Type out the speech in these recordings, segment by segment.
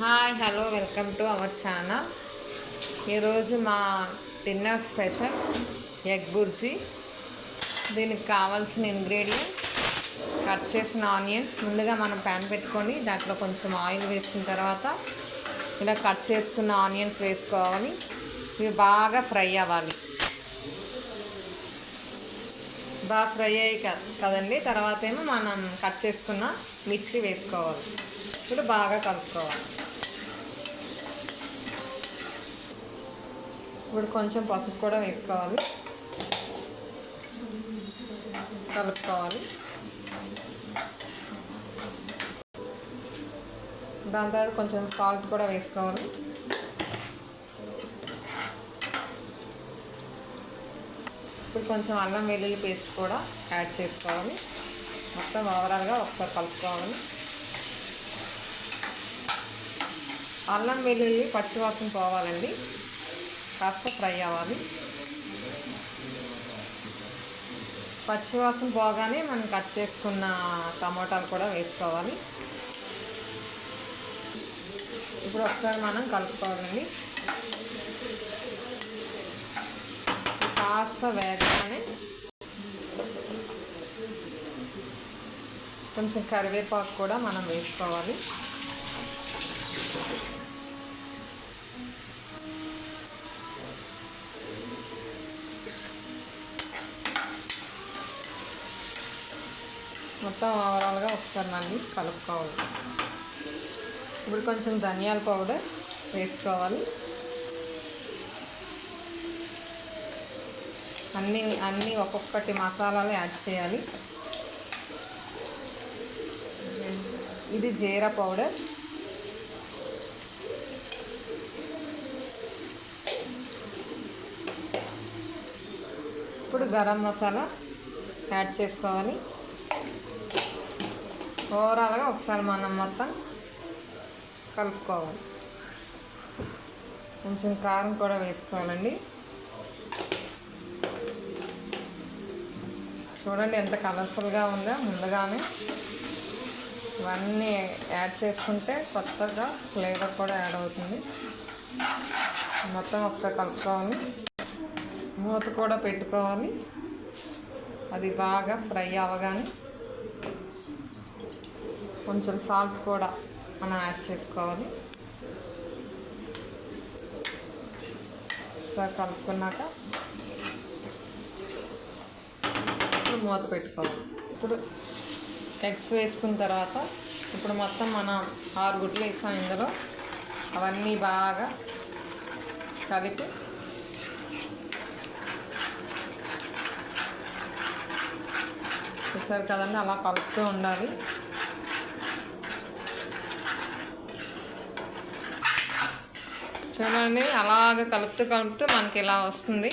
Hi hello welcome to our channel. ఈరోజు మా dinner special egg bhurji. దీనికి కావాల్సిన ఇంగ్రీడియంట్స్ కట్ చేసిన ఆనియన్స్. ముందుగా మనం ప్యాన్ పెట్టుకొని దాంట్లో కొంచెం ఆయిల్ వేసుకున్న తర్వాత ఇలా కట్ చేసుకున్న ఆనియన్స్ వేసుకోవాలి. ఇవి బాగా ఫ్రై అవ్వాలి. బాగా ఫ్రై అయ్యి కదండి. తర్వాత ఏమో మనం కట్ చేసుకున్న మిర్చి వేసుకోవాలి. ఇప్పుడు బాగా కలుపుకోవాలి. ఇప్పుడు కొంచెం పసుపు కూడా వేసుకోవాలి, కలుపుకోవాలి. దాని తర్వాత కొంచెం సాల్ట్ కూడా వేసుకోవాలి. ఇప్పుడు కొంచెం అల్లం వెల్లుల్లి పేస్ట్ కూడా యాడ్ చేసుకోవాలి. మొత్తం ఓవరాల్గా ఒకసారి కలుపుకోవాలి. అల్లం వెల్లుల్లి పచ్చివాసన పోవాలండి, కాస్త ఫ్రై అవ్వాలి. పచ్చివాసన పోగానే మనం కట్ చేసుకున్న టమోటాలు కూడా వేసుకోవాలి. ఇప్పుడు ఒకసారి మనం కలుపుకోవాలండి. కాస్త వేగగానే కొంచెం కరివేపాకు కూడా మనం వేసుకోవాలి. మొత్తం ఓవరాల్గా ఒకసారి మళ్ళీ కలుపుకోవాలి. ఇప్పుడు కొంచెం ధనియాల పౌడర్ వేసుకోవాలి. అన్నీ ఒక్కొక్కటి మసాలాలు యాడ్ చేయాలి. ఇది జీరా పౌడర్, ఇప్పుడు గరం మసాలా యాడ్ చేసుకోవాలి. ఓవరాల్గా ఒకసారి మనం మొత్తం కలుపుకోవాలి. కొంచెం కారం కూడా వేసుకోవాలండి. చూడండి ఎంత కలర్ఫుల్గా ఉందో. ముందుగానే ఇవన్నీ యాడ్ చేసుకుంటే కొత్తగా ఫ్లేవర్ కూడా యాడ్ అవుతుంది. మొత్తం ఒకసారి కలుపుకోవాలి. మూత కూడా పెట్టుకోవాలి. అది బాగా ఫ్రై అవ్వగానే కొంచెం సాల్ట్ కూడా మనం యాడ్ చేసుకోవాలి. ఒకసారి కలుపుకున్నాక ఇప్పుడు మూత పెట్టుకోవాలి. ఇప్పుడు ఎగ్స్ వేసుకున్న తర్వాత ఇప్పుడు మొత్తం మనం 6 గుడ్లు వేసాం ఇందులో. అవన్నీ బాగా కలిపి చూసారు కదండి, అలా కలుపుతూ ఉండాలి. చూడండి, అలాగ కలుపుతూ మనకి ఇలా వస్తుంది.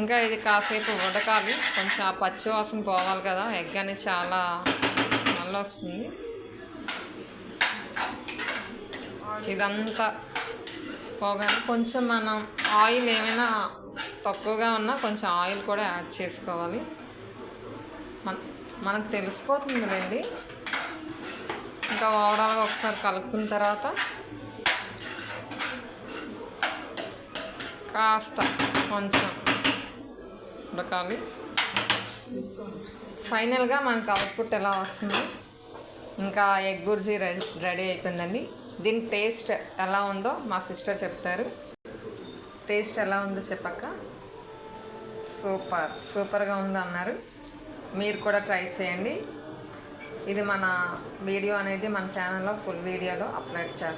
ఇంకా ఇది కాసేపు ఉడకాలి. కొంచెం ఆ పచ్చి వాసన పోవాలి కదా. ఎగ్ అనేది చాలా స్మెల్ వస్తుంది. ఇదంతా పోగానే కొంచెం మనం ఆయిల్ ఏమైనా తక్కువగా ఉన్నా కొంచెం ఆయిల్ కూడా యాడ్ చేసుకోవాలి. మనకు తెలిసిపోతుంది రండి. ఇంకా ఓవరాల్గా ఒకసారి కలుపుకున్న తర్వాత కాస్త కొంచెం ఉడకాలి. ఫైనల్గా మనకు అవుట్పుట్ ఎలా వస్తుంది. ఇంకా ఎగ్ బుర్జీ రెడీ అయిపోయిందండి. దీని టేస్ట్ ఎలా ఉందో మా సిస్టర్ చెప్తారు. టేస్ట్ ఎలా ఉందో చెప్పక్క. సూపర్గా ఉంది అన్నారు. మీరు కూడా ట్రై చేయండి. ఇది మన వీడియో అనేది మన ఛానల్లో ఫుల్ వీడియోలో అప్లోడ్ చేస్తాం.